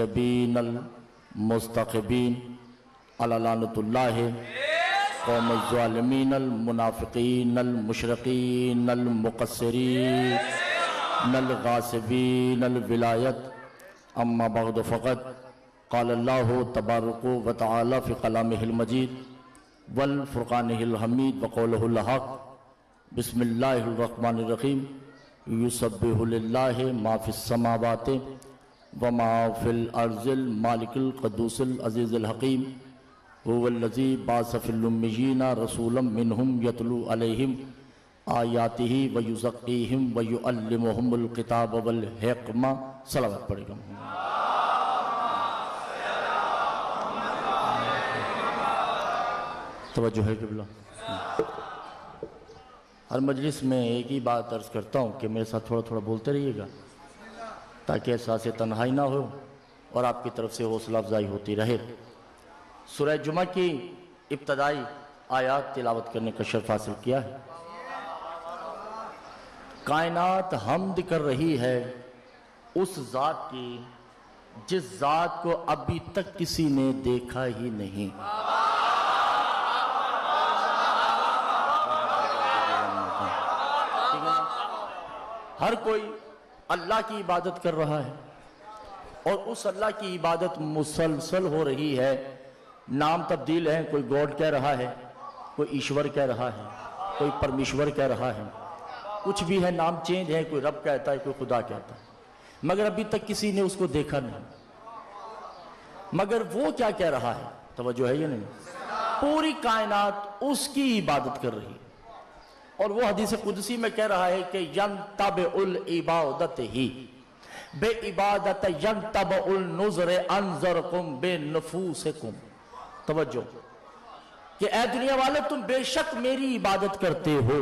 المحتجبین المستقبین علی لعنۃ اللہ قوم الظالمین المنافقین المشرقین المقصرین الغاصبین الولایت اما بعد فقط قال اللہ تبارک و تعالی فی کلامہ المجید والفرقانہ الحمید وقولہ الحق بسم اللہ الرحمن الرحیم یسبح للہ ما فی السماوات وما فی الارض المالک القدوس العزیز الحکیم هو الذی بعث فی الامیین رسولا منہم یتلو علیہم آیاتہ ویزکیہم ویعلمہم الکتاب والحکمہ. صلوات پڑھے گا. توجہ ہے قبلہ. ہر مجلس میں ایک ہی بات عرض کرتا ہوں کہ میرے ساتھ تھوڑا تھوڑا بولتے رہیے گا تاکہ احساس تنہائی نہ ہو اور آپ کی طرف سے حوصلہ افزائی ہوتی رہے. سورہ جمعہ کی ابتدائی آیات تلاوت کرنے کا شرف حاصل کیا ہے. کائنات حمد کر رہی ہے اس ذات کی جس ذات کو ابھی تک کسی نے دیکھا ہی نہیں. ہر کوئی اللہ کی عبادت کر رہا ہے اور اس اللہ کی عبادت مسلسل ہو رہی ہے. نام تبدیل ہیں، کوئی گوڈ کہہ رہا ہے، کوئی ایشور کہہ رہا ہے، کوئی پرمیشور کہہ رہا ہے، کچھ بھی ہے، نام چینج ہے، کوئی رب کہتا ہے، کوئی خدا کہتا ہے، مگر ابھی تک کسی نے اس کو دیکھا نہیں. مگر وہ کیا کہہ رہا ہے؟ توجہ ہے یا نہیں؟ پوری کائنات اس کی عبادت کر رہی ہے اور وہ حدیث قدسی میں کہہ رہا ہے کہ ینتبع العبادت ہی بے عبادت ینتبع النظر انظرکم بے نفوسکم. توجہ کہ اے دنیا والے تم بے شک میری عبادت کرتے ہو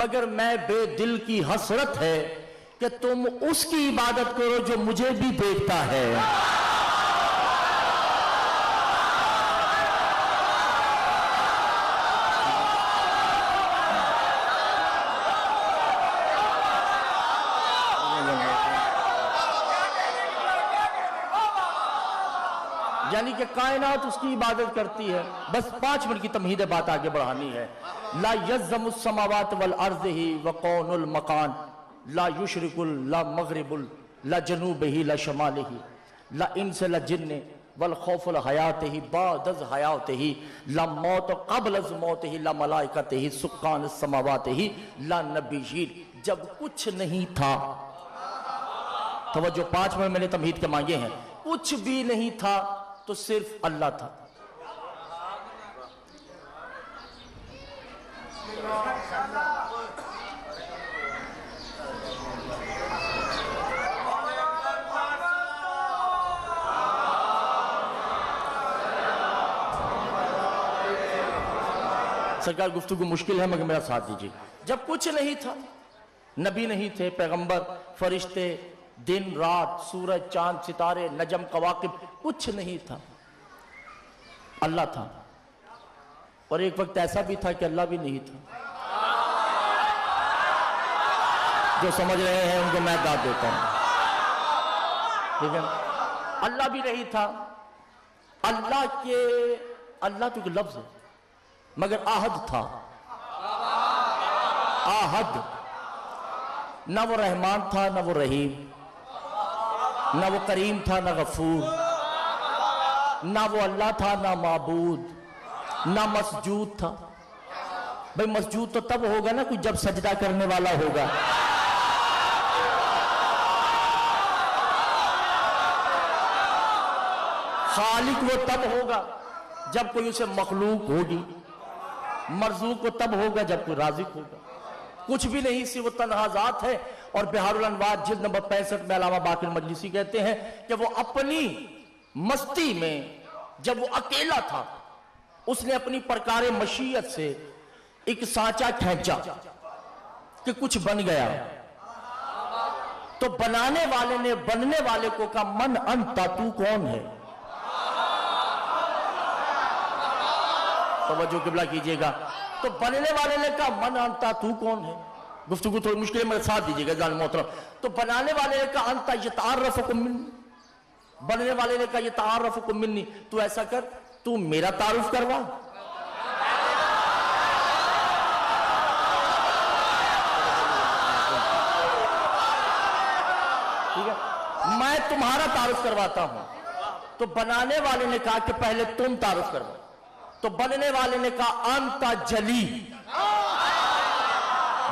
مگر میں بے دل کی حسرت ہے کہ تم اس کی عبادت کرو جو مجھے بھی دیکھتا ہے. یعنی کہ کائنات اس کی عبادت کرتی ہے. بس 5 منٹ کی تمہید بات آگے بڑھانی ہے. لا یزم السماوات والارض ہی وقون المکان لا یشرک لا مغرب لا جنوب ہی لا شمال ہی لا انس لا جن والخوف الحیات ہی بعد از حیات ہی لا موت قبل از موت ہی لا ملائکت ہی سکان السماوات ہی لا نبیین. جب کچھ نہیں تھا، توجہ 5 منٹ میں نے تمہید کے مانگے ہیں، کچھ بھی نہیں تھا تو صرف اللہ تھا. سرکار گفتگو مشکل ہے مگر میرا ساتھ دیجیے. جب کچھ نہیں تھا، نبی نہیں تھے، پیغمبر، فرشتے، دن رات، سورج چاند ستارے نجم کواکب، کچھ نہیں تھا، اللہ تھا. اور ایک وقت ایسا بھی تھا کہ اللہ بھی نہیں تھا. جو سمجھ رہے ہیں ان کو میں داد دیتا ہوں. ٹھیک ہے، اللہ بھی نہیں تھا. اللہ تو ایک لفظ ہے مگر آہد تھا. آہد، نہ وہ رحمان تھا نہ وہ رحیم، نہ وہ کریم تھا نہ غفور، نہ وہ اللہ تھا نہ معبود، نہ مسجود تھا. بھئی مسجود تو تب ہوگا نا کوئی جب سجدہ کرنے والا ہوگا. خالق وہ تب ہوگا جب کوئی اسے مخلوق ہوگی. مرزوق وہ تب ہوگا جب کوئی رازق ہوگا. کچھ بھی نہیں سی، وہ تنہا ذات ہے. اور بہار الانوار جلد نمبر 65 میں علامہ باقر مجلسی کہتے ہیں کہ وہ اپنی مستی میں جب وہ اکیلا تھا اس نے اپنی پرکار مشیت سے ایک سانچہ کھینچا کہ کچھ بن گیا. تو بنانے والے نے بننے والے کو کہا من انتا، تو کون ہے؟ توجہ قبلہ کیجئے گا. تو بننے والے نے کہا من انتا، تو کون ہے؟ گفتگو تھوڑی مشکل ہے، میرے ساتھ دیجئے گا جان محترم. تو بنانے والے نے کہا انتا یتعرفکم من، بننے والے نے کہا یہ تعارفکم منی، تو ایسا کر تو میرا تعارف کروا۔ ٹھیک ہے، میں تمہارا تعارف کرواتا ہوں۔ تو بنانے والے نے کہا کہ پہلے تم تعارف کروا، تو بننے والے نے کہا انتا جلی،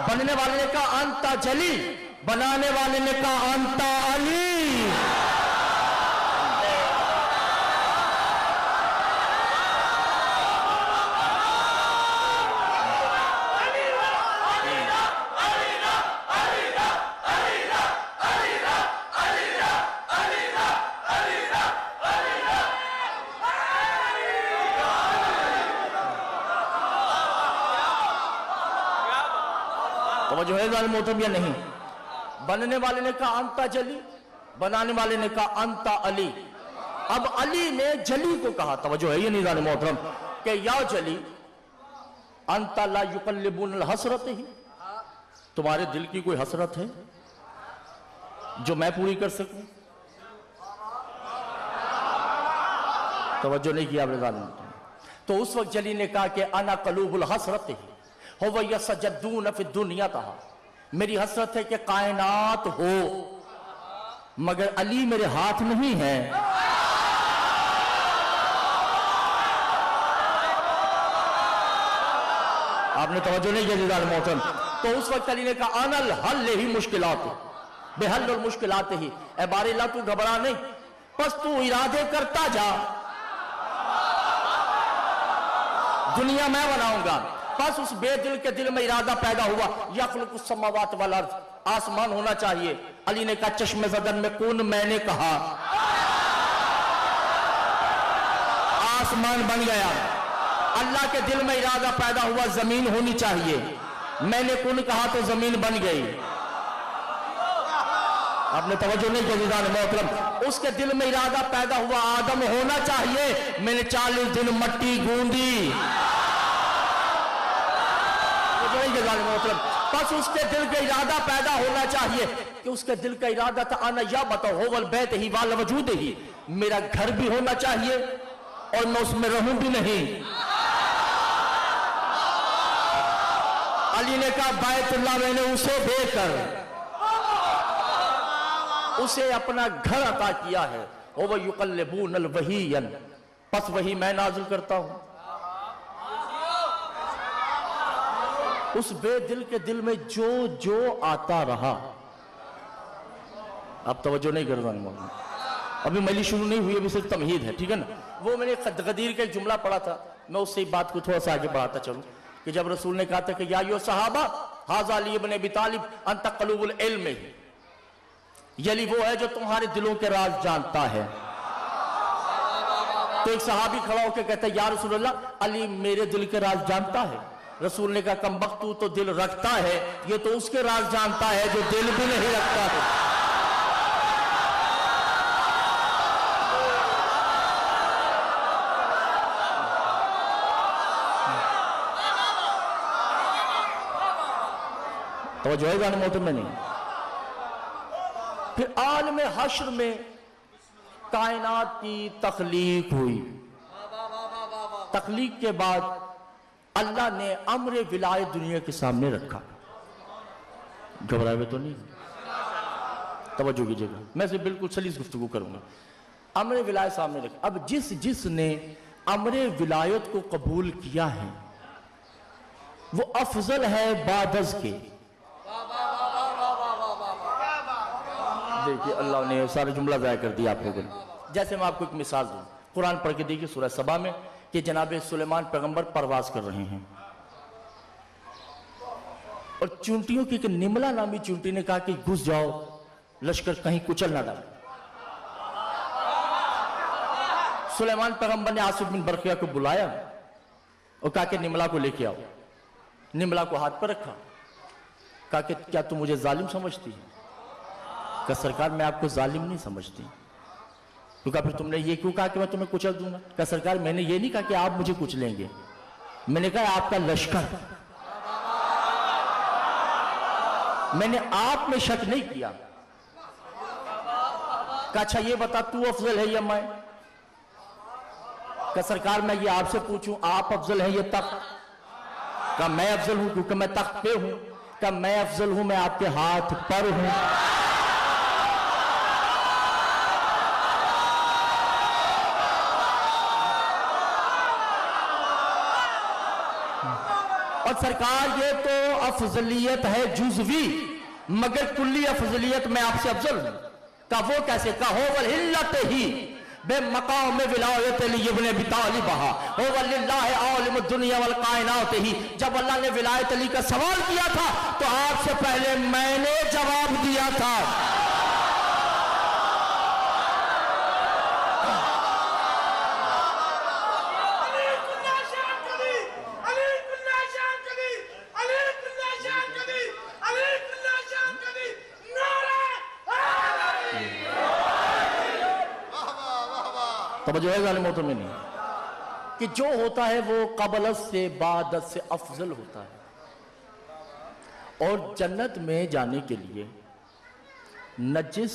بننے والے نے کہا انتا جلی، بنانے والے نے کہا انتا علی۔ توجہ ہے ظالم محترم یا نہیں؟ بننے والے نے کہا انتا جلی، بنانے والے نے کہا انتا علی۔ اب علی نے جلی کو کہا، توجہ ہے یہ نہیں ظالم محترم، کہ یا جلی انتا لا یقلبون الحسرت ہی، تمہارے دل کی کوئی حسرت ہے جو میں پوری کر سکوں؟ توجہ نہیں کیا آپ نے ظالم محترم۔ تو اس وقت جلی نے کہا کہ انا قلوب الحسرت ہی هو یسجدون فی الدنیا تہا، میری حسرت ہے کہ کائنات ہو مگر علی میرے ہاتھ نہیں ہے۔ آپ نے توجہ نہیں کیا ظالم محترم۔ تو اس وقت علی نے کہا انا الحل ہی مشکلات، بحل المشکلات ہی، اے بار اللہ تو گھبرا نہیں، پس تو ارادے کرتا جا، دنیا میں بناؤں گا۔ پس اس بے دل کے دل میں ارادہ پیدا ہوا، یخلق السماوات والارض، آسمان ہونا چاہیے۔ علی نے کہا چشم زدن میں کون، میں نے کہا آسمان بن گیا۔ اللہ کے دل میں ارادہ پیدا ہوا زمین ہونی چاہیے، میں نے کون کہا تو زمین بن گئی۔ آپ نے توجہ نہیں کی ظالم محترم، اس کے دل میں ارادہ پیدا ہوا آدم ہونا چاہیے، میں نے 40 دن مٹی گوندی۔ ظالم محترم، پس اس کے دل کا ارادہ پیدا ہونا چاہیے کہ اس کے دل کا ارادہ تھا انا یا بتاؤ ہو والبیت ہی والا وجود ہی، میرا گھر بھی ہونا چاہیے اور میں اس میں رہوں بھی نہیں۔ علی نے کہا بیت اللہ میں نے اسے دے کر اسے اپنا گھر عطا کیا ہے، وہ یقلبون الوحی، پس وہی میں نازل کرتا ہوں۔ اس بے دل کے دل میں جو جو آتا رہا، اب توجہ نہیں کر رہا ہوں، ابھی مجلس شروع نہیں ہوئی، ابھی صرف تمہید ہے، ٹھیک ہے نا۔ وہ میں نے غدیر کا ایک جملہ پڑھا تھا، میں اس سے بات کو تھوڑا سا آگے بڑھاتا چلوں کہ جب رسول نے کہا تھا کہ یا ایھا صحابہ ھذا علی بن ابی طالب انت قلوب العلم، یہ علی وہ ہے جو تمہارے دلوں کے راز جانتا ہے۔ تو ایک صحابی کھڑا ہو کے کہتا ہے یا رسول اللہ علی میرے دل کے راز جانتا ہے۔ رسول نے کہا کمبخت تو تو دل رکھتا ہے، یہ تو اس کے راز جانتا ہے جو دل بھی نہیں رکھتا ہے۔ توجہ ہے ظالم محترم میں نہیں؟ پھر عالم حشر میں کائنات کی تخلیق ہوئی، تخلیق کے بعد اللہ نے امر ولایت دنیا کے سامنے رکھا۔ گھبرائے ہوئے تو نہیں؟ توجہ کیجئے گا، میں سے بالکل سلیس گفتگو کروں گا۔ امر ولایت سامنے رکھا، اب جس نے امر ولایت کو قبول کیا ہے وہ افضل ہے بعد از کے۔ دیکھیے اللہ نے سارا جملہ ضائع کر دیا آپ لوگوں نے۔ جیسے میں آپ کو ایک مثال دوں، قرآن پڑھ کے دیکھیے سورہ سبا میں کہ جناب سلیمان پیغمبر پرواز کر رہے ہیں اور چونٹیوں کی ایک نملہ نامی چونٹی نے کہا کہ گھس جاؤ لشکر کہیں کچل نہ ڈالے۔ سلیمان پیغمبر نے آصف بن برقیہ کو بلایا اور کہا کہ نملہ کو لے کے آؤ۔ نملہ کو ہاتھ پر رکھا، کہا کہ کیا تم مجھے ظالم سمجھتی ہے؟ کہ سرکار میں آپ کو ظالم نہیں سمجھتی۔ تو کہا پھر تم نے یہ کیوں کہا کہ میں تمہیں کچل دوں گا؟ کہ سرکار میں نے یہ نہیں کہا کہ آپ مجھے کچلیں گے، میں نے کہا آپ کا لشکر، میں نے آپ میں شک نہیں کیا۔ کہ اچھا یہ بتا تو افضل ہے یا میں؟ کہ سرکار میں یہ آپ سے پوچھوں آپ افضل ہیں یہ تخت؟ کہ میں افضل ہوں کیونکہ میں تخت پہ ہوں۔ کہ میں افضل ہوں میں آپ کے ہاتھ پر ہوں۔ اور سرکار یہ تو افضلیت ہے جزوی، مگر کلی افضلیت میں آپ سے افضل ہوں۔ کہ وہ کیسے؟ کہ ہو والہلت ہی بے مقام ولایت لی ابن ابی طالبہ ہو وللہ عالم الدنیا والکائنات ہی۔ جب اللہ نے ولایت علی کا سوال کیا تھا تو آپ سے پہلے میں نے جواب دیا تھا۔ توجہ ہے ظالم محترم نہیں کہ جو ہوتا ہے وہ قبلت سے بعدت سے افضل ہوتا ہے، اور جنت میں جانے کے لیے نجس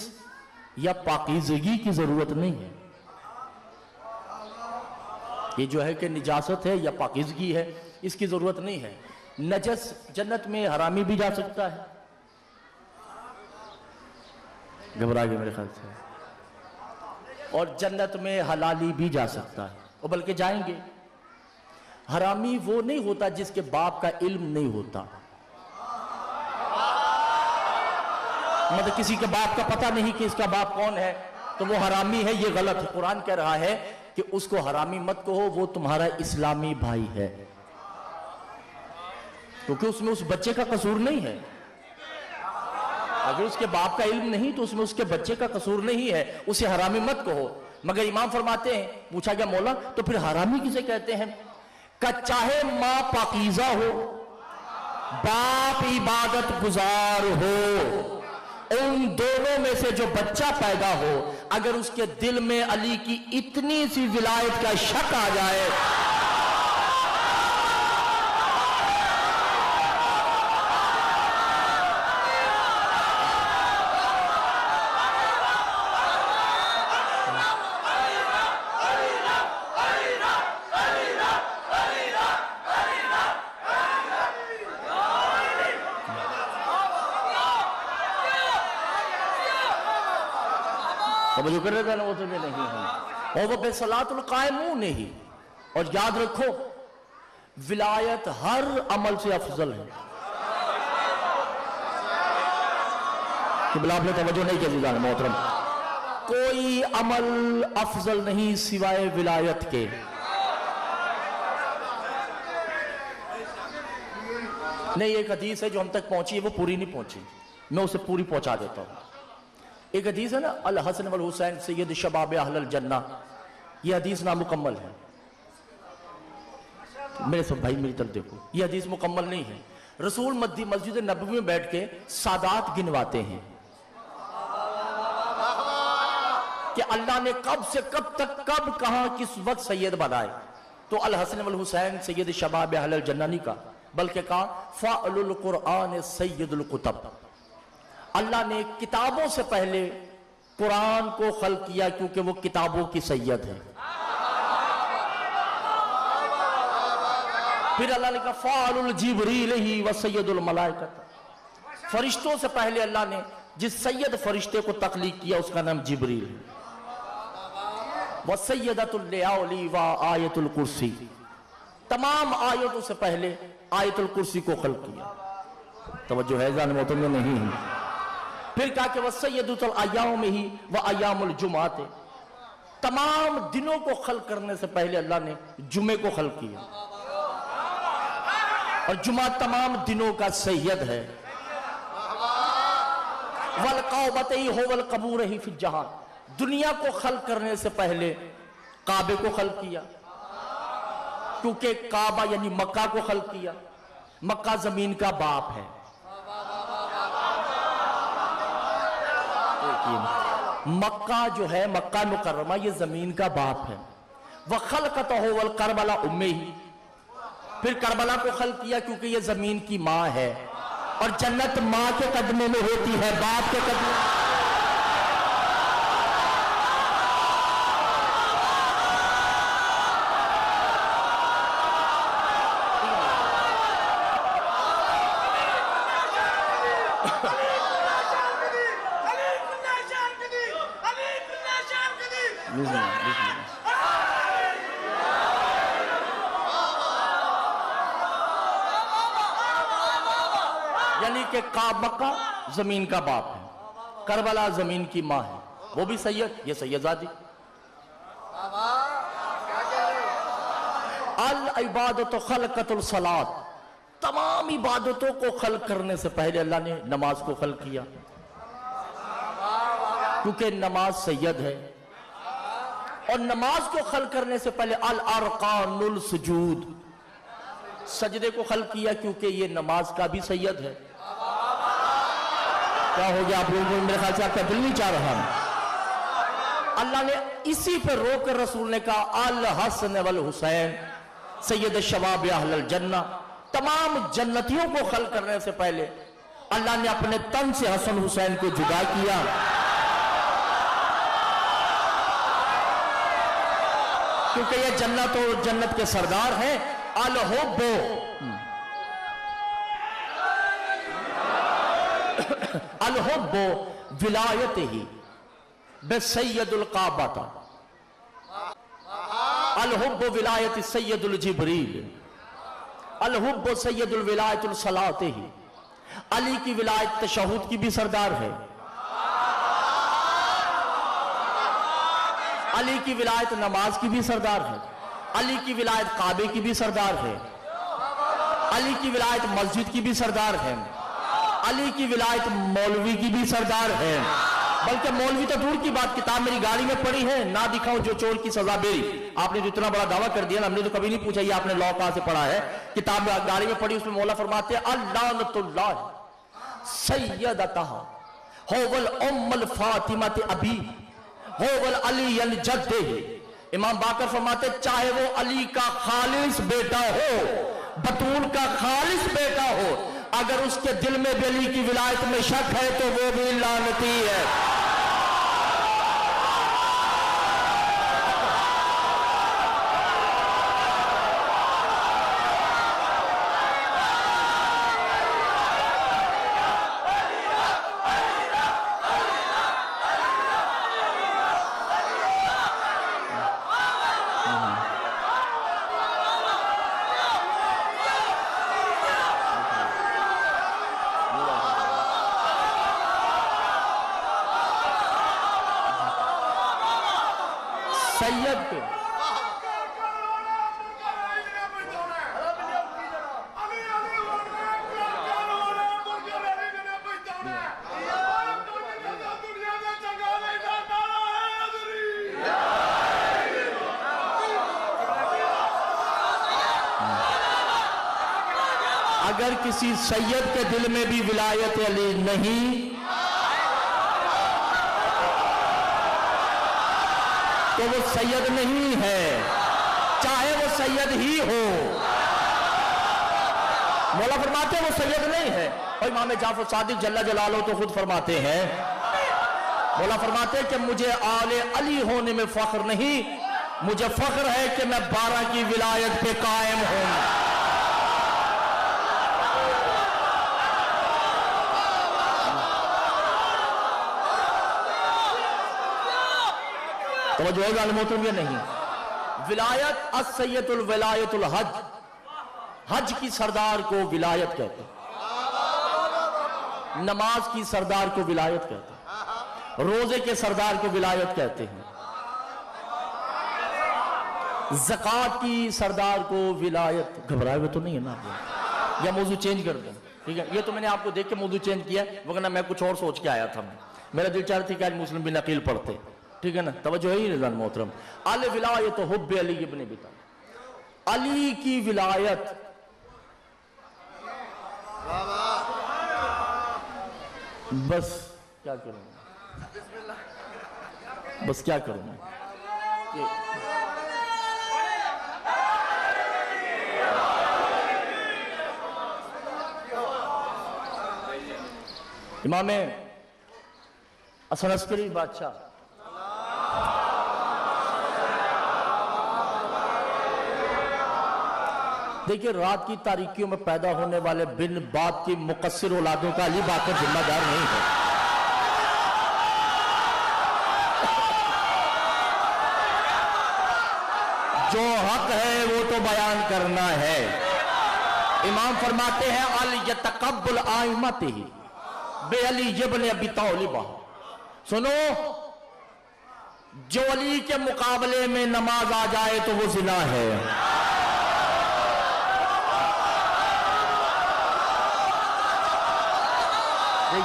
یا پاکیزگی کی ضرورت نہیں ہے۔ یہ جو ہے کہ نجاست ہے یا پاکیزگی ہے اس کی ضرورت نہیں ہے۔ نجس جنت میں حرامی بھی جا سکتا ہے، گھبرا گئے میرے خیال سے، اور جنت میں حلالی بھی جا سکتا ہے، اور بلکہ جائیں گے۔ حرامی وہ نہیں ہوتا جس کے باپ کا علم نہیں ہوتا، مطلب کسی کے باپ کا پتہ نہیں کہ اس کا باپ کون ہے تو وہ حرامی ہے، یہ غلط ہے۔ قرآن کہہ رہا ہے کہ اس کو حرامی مت کہو، وہ تمہارا اسلامی بھائی ہے، کیونکہ اس میں اس بچے کا قصور نہیں ہے۔ اگر اس کے باپ کا علم نہیں تو اس میں اس کے بچے کا قصور نہیں ہے، اسے حرامی مت کہو۔ مگر امام فرماتے ہیں، پوچھا گیا مولا تو پھر حرامی کسے کہتے ہیں؟ کہ چاہے ماں پاکیزہ ہو، باپ عبادت گزار ہو، ان دونوں میں سے جو بچہ پیدا ہو اگر اس کے دل میں علی کی اتنی سی ولایت کا شک آ جائے جو کر رہے تھے وہ تو بھی نہیں ہے، اور وہ بے صلاۃ القائمون ہی۔ اور یاد رکھو ولایت ہر عمل سے افضل ہے۔ قبلہ آپ نے توجہ نہیں کی جان محترم، کوئی عمل افضل نہیں سوائے ولایت کے۔ نہیں، ایک حدیث ہے جو ہم تک پہنچی ہے وہ پوری نہیں پہنچی، میں اسے پوری پہنچا دیتا ہوں۔ ایک حدیث ہے نا، الحسن والحسین سید شباب اہل الجنہ، یہ حدیث نامکمل ہے۔ میرے سب بھائی میری طرف دیکھو، یہ حدیث مکمل نہیں ہے۔ رسول مسجد نبوی میں بیٹھ کے سادات گنواتے ہیں کہ اللہ نے کب سے کب تک کب کہاں کس وقت سید بنائے، تو الحسن والحسین سید شباب اہل الجنہ نہیں کہا، بلکہ کہا فاعل القرآن سید الکتب۔ اللہ نے کتابوں سے پہلے قرآن کو خلق کیا کیونکہ وہ کتابوں کی سید ہے۔ پھر اللہ نے کہا فاعل الجبریل ہی و سید الملائکہ، فرشتوں سے پہلے اللہ نے جس سید فرشتے کو تخلیق کیا اس کا نام جبریل ہے۔ وسیدۃ الاولی و آیت الکرسی، تمام آیتوں سے پہلے آیت الکرسی کو خلق کیا۔ توجہ ہے ذہن محترم میں نہیں ہے۔ پھر کہا کہ وَسَيِّدُ الْأَيَّامِ ہی وَأَيَّامُ الْجُمَعَةِ، تمام دنوں کو خلق کرنے سے پہلے اللہ نے جمعے کو خلق کیا، اور جمعہ تمام دنوں کا سید ہے۔ وَالْقَوْبَتَيْ هُوَ الْقَبُورِ فِي الجَّهَانِ، دنیا کو خلق کرنے سے پہلے کعبے کو خلق کیا، کیونکہ کعبہ یعنی مکہ کو خلق کیا، مکہ زمین کا باپ ہے۔ مکہ جو ہے مکہ مکرمہ یہ زمین کا باپ ہے۔ وَخَلْقَتَهُ وَالْقَرْبَلَا أُمِّهِ، پھر کربلا کو خلق کیا کیونکہ یہ زمین کی ماں ہے، اور جنت ماں کے قدموں میں ہوتی ہے، باپ کے قدموں میں۔ یعنی کہ مکہ زمین کا باپ ہے، کربلا زمین کی ماں ہے، وہ بھی سید، یہ سید زادی۔ العبادت خلقت الصلاۃ، تمام عبادتوں کو خلق کرنے سے پہلے اللہ نے نماز کو خلق کیا، کیونکہ نماز سید ہے۔ اور نماز کو خلق کرنے سے پہلے الارکان السجود، سجدے کو خلق کیا، کیونکہ یہ نماز کا بھی سید ہے۔ کیا ہو گیا آپ لوگوں کو؟ میرے خیال سے آپ کا دل نہیں چاہ رہا۔ اللہ نے اسی پہ روک کر رسول نے کہا الحسن والحسین سید الشباب اہل الجنہ، تمام جنتیوں کو خلق کرنے سے پہلے اللہ نے اپنے تن سے حسن حسین کو جدا کیا، کیونکہ یہ جنت اور جنت کے سردار ہیں۔ الحب الحب ولایت ہی بے سید القعبہ، الحب ولایت سید الجبریل، الحب سید الولایت الصلاۃ ہی، علی کی ولایت تشہد کی بھی سردار ہے، علی کی ولایت نماز کی بھی سردار ہے، علی کی ولایت کعبے کی بھی سردار ہے، علی کی ولایت مسجد کی بھی سردار ہے، علی کی ولایت مولوی کی بھی سردار ہے، بلکہ مولوی تو دور کی بات، کتاب میری گاڑی میں پڑی ہے، نہ دکھاؤں جو چور کی سزا بیری۔ آپ نے جو اتنا بڑا دعویٰ کر دیا نا، ہم نے تو کبھی نہیں پوچھا یہ آپ نے لاء کہاں سے پڑھا ہے، کتاب گاڑی میں پڑھی، اس میں مولا فرماتے ہیں اللعنۃ اللہ سیدتہا ہوول ام الفاطمۃ ابی ہوول علی الجدہ۔ امام باقر فرماتے چاہے وہ علی کا خالص بیٹا ہو، بطول کا خالص بیٹا ہو، اگر اس کے دل میں بھی علی کی ولایت میں شک ہے تو وہ بھی لعنتی ہے۔ سید کے اگر کسی سید کے دل میں بھی ولایت علی نہیں تو وہ سید نہیں ہے، چاہے وہ سید ہی ہو۔ مولا فرماتے ہیں وہ سید نہیں ہے، اور امام جعفر صادق جل جلالہ تو خود فرماتے ہیں، مولا فرماتے ہیں کہ مجھے آل علی ہونے میں فخر نہیں، مجھے فخر ہے کہ میں 12 کی ولایت پہ قائم ہوں۔ توجہ ہے ظالموتوں یا نہیں؟ ولایت السید الولایت الحج، حج کی سردار کو ولایت کہتے ہیں، نماز کی سردار کو ولایت کہتے ہیں، روزے کے سردار کو ولایت کہتے ہیں، زکوٰۃ کی سردار کو ولایت۔ گھبرائے ہوئے تو نہیں ہے نا؟ یا موضوع چینج کر دیں؟ ٹھیک ہے، یہ تو میں نے آپ کو دیکھ کے موضوع چینج کیا، وگرنہ میں کچھ اور سوچ کے آیا تھا۔ میرا دل چاہ رہا تھا کہ آج مسلم بن عقیل پڑھتے، ٹھیک ہے نا؟ توجہ ہے ہی رضوان محترم۔ الولایت حب علی ابن ابی طالب، علی کی ولایت بس کیا کروں میں، بس کیا کروں میں، امام حسن عسکری بادشاہ دیکھیں، رات کی تاریکیوں میں پیدا ہونے والے بن باپ کی مقصر اولادوں کا علی باقر ذمہ دار نہیں ہے۔ جو حق ہے وہ تو بیان کرنا ہے۔ امام فرماتے ہیں علی یتقبل آئمتہ بے علی ابن ابی طالب، سنو جو علی کے مقابلے میں نماز آ جائے تو وہ زنا ہے۔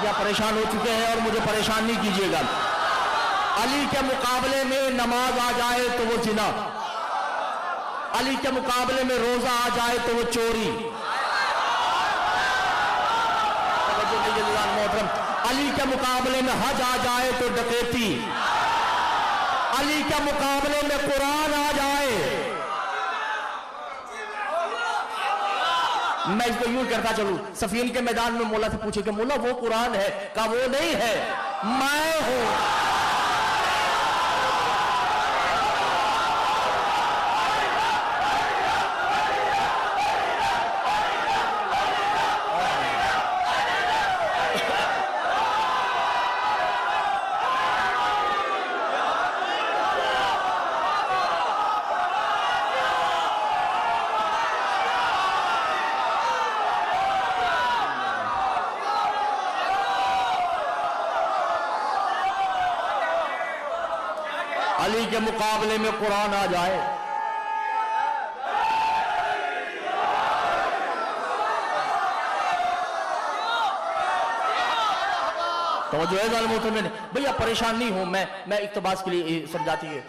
یہ پریشان ہو چکے ہیں اور مجھے پریشان نہیں کیجیے گا۔ علی کے مقابلے میں نماز آ جائے تو وہ زنا، علی کے مقابلے میں روزہ آ جائے تو وہ چوری، علی کے مقابلے میں حج آ جائے تو ڈکیتی، علی کے مقابلے میں قرآن آ جائے۔ میں اس کو یوں کرتا چلوں، صفین کے میدان میں مولا سے پوچھے کہ مولا وہ قرآن ہے؟ کہا وہ نہیں ہے، میں ہوں۔ علی کے مقابلے میں قرآن آ جائے، توجہ ہے ظالم محترم نے بھیا پریشان نہیں ہوں میں اقتباس کے لیے سمجھاتی ہے۔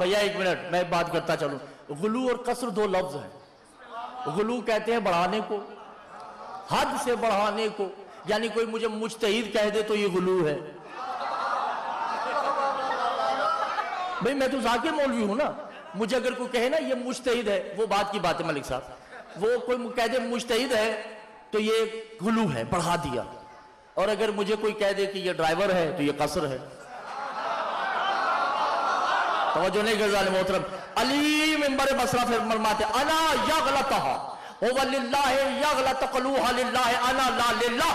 بھیا ایک منٹ میں بات کرتا چلوں، غلو اور قصر دو لفظ ہیں۔ غلو کہتے ہیں بڑھانے کو، حد سے بڑھانے کو، یعنی کوئی مجھے مجتہد کہہ دے تو یہ غلو ہے۔ بھئی میں تو ذاکر مولوی ہوں نا، مجھے اگر کوئی کہے نا یہ مجتہد ہے، وہ بات کی بات ہے ملک صاحب، وہ کوئی کہہ دے مجتہد ہے تو یہ غلو ہے، بڑھا دیا، اور اگر مجھے کوئی کہہ دے کہ یہ ڈرائیور ہے تو یہ قصر ہے۔ توجہ نہیں کرزال محترم، علی منبر بصرہ فرماتے انا یغلطہا وَلِلَّهِ یغلط قلوہا للہ انا لا للہ،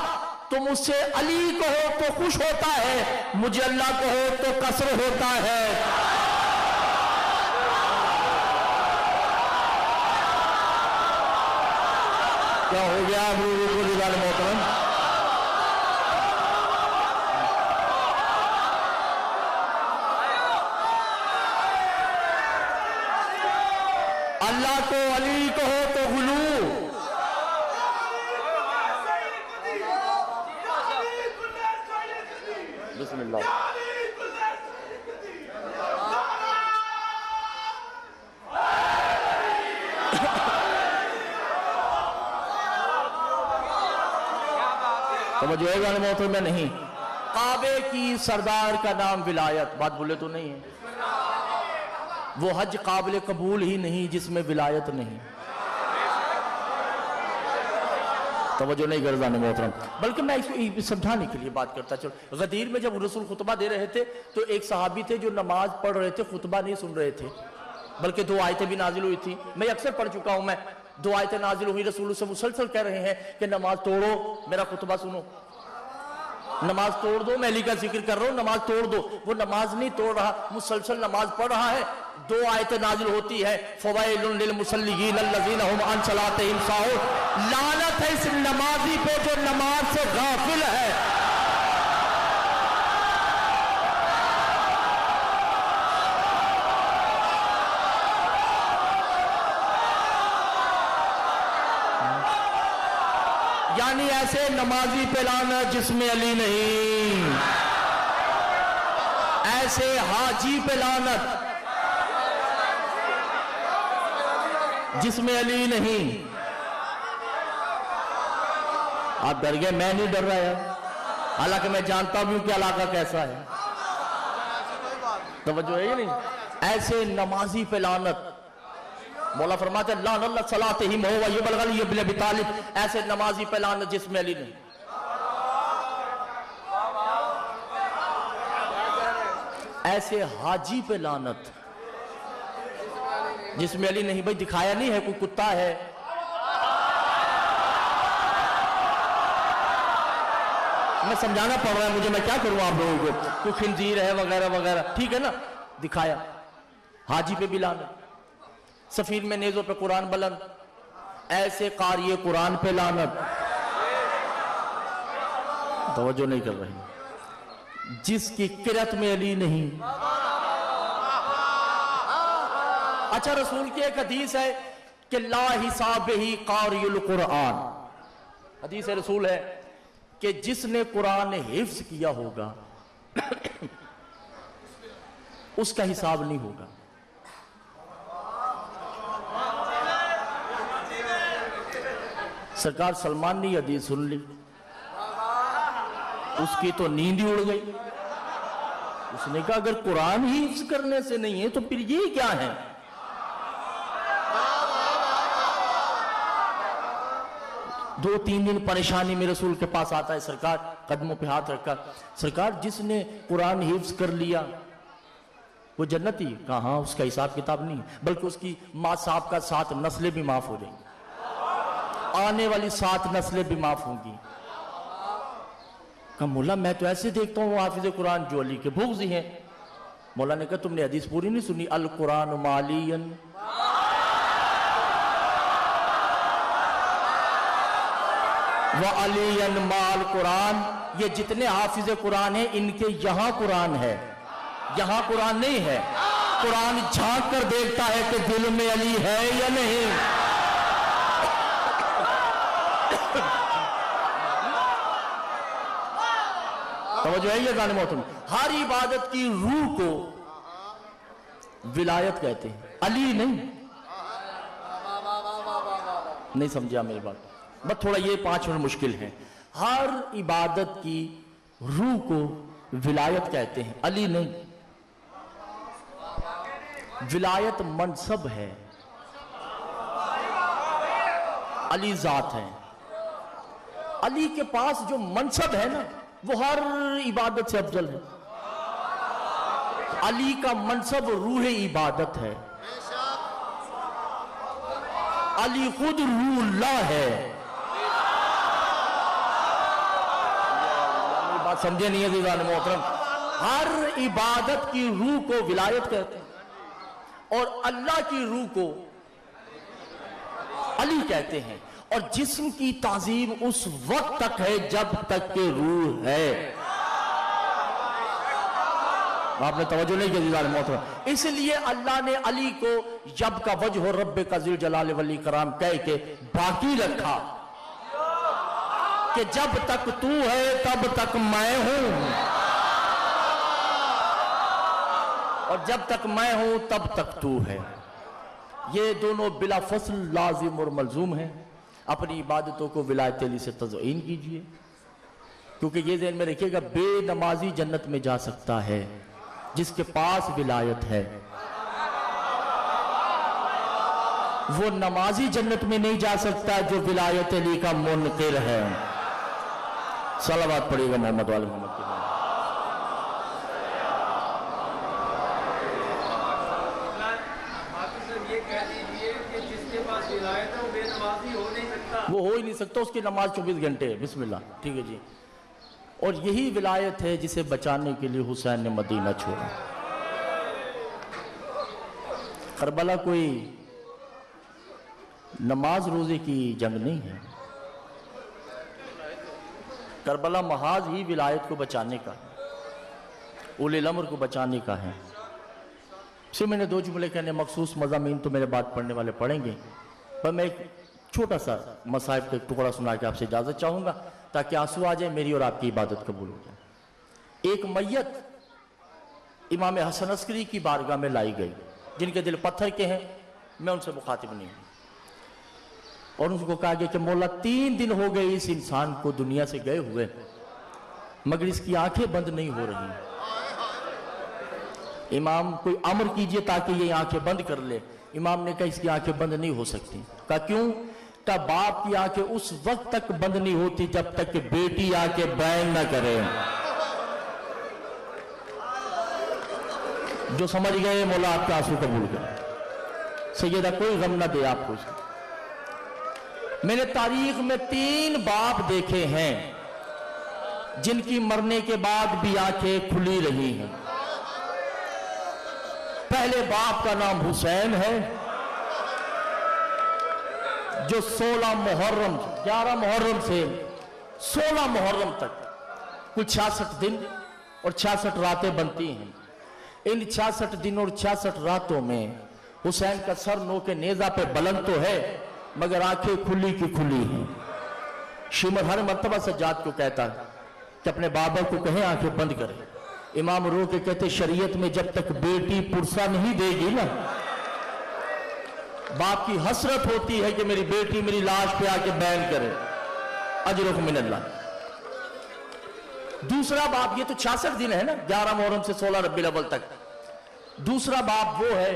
تم اس سے علی کہو تو خوش ہوتا ہے، مجھے اللہ کہو تو قصر ہوتا ہے۔ کیا ہو گیا کرزال محترم؟ اللہ کو علی کہو تو غلو، بسم اللہ۔ توجہ ہے گانے محترم میں نہیں، کعبے کی سردار کا نام ولایت، بات بولے تو نہیں ہے، وہ حج قابل قبول ہی نہیں جس میں ولایت نہیں۔ توجہ نہیں گردان محترم، بلکہ میں اس کو سمجھانے کے لیے بات کرتا چلو۔ غدیر میں جب رسول خطبہ دے رہے تھے تو ایک صحابی تھے جو نماز پڑھ رہے تھے، خطبہ نہیں سن رہے تھے، بلکہ دو آیتیں بھی نازل ہوئی تھی، میں اکثر پڑھ چکا ہوں، میں دو آیتیں نازل ہوئی، رسول سے مسلسل کہہ رہے ہیں کہ نماز توڑو، میرا خطبہ سنو، نماز توڑ دو، میں علی کا ذکر کر رہا ہوں، نماز توڑ دو۔ وہ نماز نہیں توڑ رہا، مسلسل نماز پڑھ رہا ہے، دو آیتیں نازل ہوتی ہے، فوائل للمصلیین الذین هم عن صلاتهم ساہون، لعنت ہے اس نمازی پہ جو نماز سے غافل ہے۔ یعنی ایسے نمازی پہ لعنت جس میں علی نہیں، ایسے حاجی پہ لعنت جس میں علی نہیں۔ آپ ڈر گئے، میں نہیں ڈر رہا ہے، حالانکہ میں جانتا ہوں کہ علاقہ کیسا ہے۔ توجہ ہے یہ نہیں، ایسے نمازی پہ لعنت۔ مولا فرماتے ہیں لعن اللہ صلاتہم وہو یبلغ علی ابن ابی طالب، ایسے نمازی پہ لعنت جس میں علی نہیں۔ ایسے حاجی پہ لعنت جس میں علی نہیں، بھائی دکھایا نہیں ہے، کوئی کتا ہے، میں سمجھانا پڑ رہا ہے مجھے، میں کیا کروں آپ لوگوں کو، کوئی خنزیر ہے وغیرہ وغیرہ، ٹھیک ہے نا، دکھایا، حاجی پہ بھی لعنت، سفیر میں نیزوں پہ قرآن بلند، ایسے قاری قرآن پہ لعنت، توجہ نہیں کر رہے، جس کی قرأت میں علی نہیں۔ اچھا، رسول کی ایک حدیث ہے کہ لا حساب ہی قاری القرآن، حدیث رسول ہے کہ جس نے قرآن حفظ کیا ہوگا اس کا حساب نہیں ہوگا۔ سرکار سلمان نے یہ حدیث سن لی، اس کی تو نیند ہی اڑ گئی، اس نے کہا اگر قرآن ہی حفظ کرنے سے نہیں ہے تو پھر یہ کیا ہے؟ دو تین دن پریشانی میں رسول کے پاس آتا ہے، سرکار قدموں پہ ہاتھ رکھا، سرکار جس نے قرآن حفظ کر لیا وہ جنتی؟ کہاں، اس کا حساب کتاب نہیں، بلکہ اس کی ماں صاحب کا 7 نسلیں بھی معاف ہو جائیں گی، آنے والی 7 نسلیں بھی معاف ہوں گی۔ کہا مولا میں تو ایسے دیکھتا ہوں حافظ قرآن جو علی کے بغضی ہیں۔ مولا نے کہا تم نے حدیث پوری نہیں سنی، القرآن مالین، وَعَلِيًّا مَعَ الْقُرْآنِ، یہ جتنے حافظ قرآن ہیں ان کے یہاں قرآن ہے، یہاں قرآن نہیں ہے۔ قرآن جھانک کر دیکھتا ہے کہ دل میں علی ہے یا نہیں۔ توجہ ہے یہ گانے محترم، ہر عبادت کی روح کو ولایت کہتے ہیں، علی نہیں۔ نہیں سمجھا میری بات، بس تھوڑا یہ 5 منٹ مشکل ہے۔ ہر عبادت کی روح کو ولایت کہتے ہیں، علی نہیں۔ ولایت منصب ہے، علی ذات ہے۔ علی کے پاس جو منصب ہے نا وہ ہر عبادت سے افضل ہے۔ علی کا منصب روح عبادت ہے، علی خود روح اللہ ہے۔ میری بات سمجھے نہیں عزیزان محترم، ہر عبادت کی روح کو ولایت کہتے ہیں اور اللہ کی روح کو علی کہتے ہیں، اور جسم کی تعظیم اس وقت تک ہے جب تک کہ روح ہے۔ آپ نے توجہ نہیں کی عزیزان محترم، اس لیے اللہ نے علی کو جب کا وجہ رب کا ذل جلال والاکرام کہہ کے باقی رکھا کہ جب تک تو ہے تب تک میں ہوں، اور جب تک میں ہوں تب تک تو ہے۔ یہ دونوں بلا فصل لازم اور ملزوم ہیں۔ اپنی عبادتوں کو ولایت علی سے تزئین کیجئے، کیونکہ یہ ذہن میں رکھیے گا بے نمازی جنت میں جا سکتا ہے جس کے پاس ولایت ہے، وہ نمازی جنت میں نہیں جا سکتا جو ولایت علی کا منکر ہے۔ صلوات پڑھیے گا محمد والے محمد کے لیے۔ وہ ہو ہی نہیں سکتا، اس کی نماز 24 گھنٹے ہے، بسم اللہ، ٹھیک ہے جی۔ اور یہی ولایت ہے جسے بچانے کے لیے حسین نے مدینہ چھوڑا۔ کربلا کوئی نماز روزے کی جنگ نہیں ہے، کربلا محاذ ہی ولایت کو بچانے کا ہے، اولی الامر کو بچانے کا ہے۔ سے میں نے 2 جملے کہنے، مخصوص مضامین تو میرے بات پڑھنے والے پڑھیں گے، پر میں ایک چھوٹا سا مصائب کا ایک ٹکڑا سنا کے آپ سے اجازت چاہوں گا تاکہ آنسو آ جائے، میری اور آپ کی عبادت قبول ہو جائے۔ ایک میت امام حسن عسکری کی بارگاہ میں لائی گئی، جن کے دل پتھر کے ہیں، میں ان سے مخاطب نہیں ہوں، اور ان کو کہا گیا کہ مولا 3 دن ہو گئے اس انسان کو دنیا سے گئے ہوئے، مگر اس کی آنکھیں بند نہیں ہو رہی، امام کوئی امر کیجئے تاکہ یہ آنکھیں بند کر لے۔ امام نے کہا اس کی آنکھیں بند نہیں ہو سکتی۔ کہا کیوں؟ کہ باپ کی آنکھیں اس وقت تک بند نہیں ہوتی جب تک کہ بیٹی آ کے بین نہ کرے۔ جو سمجھ گئے مولا آپ کے آنسو قبول کرے. سیدہ کوئی غم نہ دے آپ کو. میں نے تاریخ میں 3 باپ دیکھے ہیں جن کی مرنے کے بعد بھی آنکھیں کھلی رہی ہیں. پہلے باپ کا نام حسین ہے جو 16 محرم 11 محرم سے 16 محرم تک کل 66 دن اور 66 راتیں بنتی ہیں. ان 66 دن اور 66 راتوں میں حسین کا سر نو کے نیزہ پہ بلند تو ہے مگر آنکھیں کھلی کی کھلی ہیں. شیمر ہر مرتبہ سجاد کو کہتا ہے کہ اپنے بابا کو کہیں آنکھیں بند کرے. امام رو کے کہتے شریعت میں جب تک بیٹی پرسہ نہیں دے گی نا، باپ کی حسرت ہوتی ہے کہ میری بیٹی میری لاش پہ آ کے بیان کرے. اجرک من اللہ. دوسرا باپ، یہ تو 66 دن ہے نا، 11 محرم سے 16 ربیع الاول تک. دوسرا باپ وہ ہے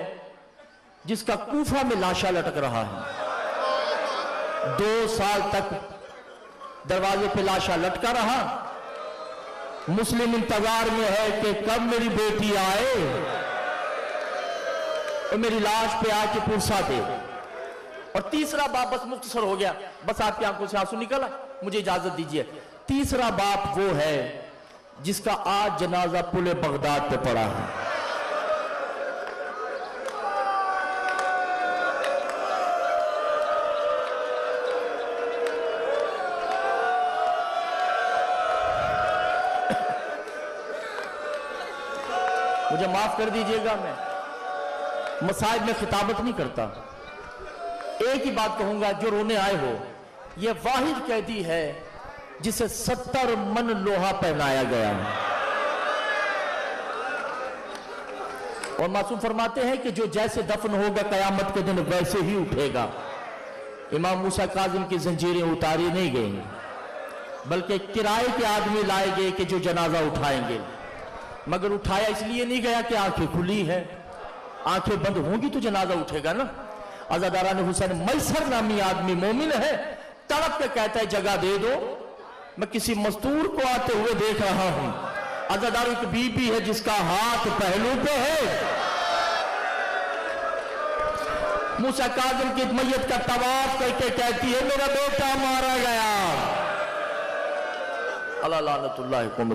جس کا کوفہ میں لاشا لٹک رہا ہے. 2 سال تک دروازے پہ لاشا لٹکا رہا. مسلم انتظار میں ہے کہ کب میری بیٹی آئے اور میری لاش پہ آ کے پرسہ دے. اور تیسرا باپ، بس مختصر ہو گیا، بس آپ کی آنکھوں سے آنسو نکلا، مجھے اجازت دیجیے. تیسرا باپ وہ ہے جس کا آج جنازہ پل بغداد پہ پڑا ہے. مجھے معاف کر دیجئے گا، میں مساجد میں خطابت نہیں کرتا. ایک ہی بات کہوں گا، جو رونے آئے ہو، یہ واحد قیدی ہے جسے 70 من لوہا پہنایا گیا ہے. اور معصوم فرماتے ہیں کہ جو جیسے دفن ہوگا قیامت کے دن ویسے ہی اٹھے گا. امام موسیٰ کاظم کی زنجیریں اتاری نہیں گئیں بلکہ کرائے کے آدمی لائے گئے کہ جو جنازہ اٹھائیں گے. مگر اٹھایا اس لیے نہیں گیا کہ آنکھیں کھلی ہیں. آنکھیں بند ہوں گی تو جنازہ اٹھے گا نا. عزاداران حسین میسر نامی آدمی مومن ہے، تڑپ کے کہتا ہے جگہ دے دو. میں کسی مزدور کو آتے ہوئے دیکھ رہا ہوں. عزادار ایک بی بی ہے جس کا ہاتھ پہلو پہ ہے. موسیٰ کاظم کی میت کا طواف کر کے کہتی ہے میرا بیٹا مارا گیا. اللہ لعنت اللہ کو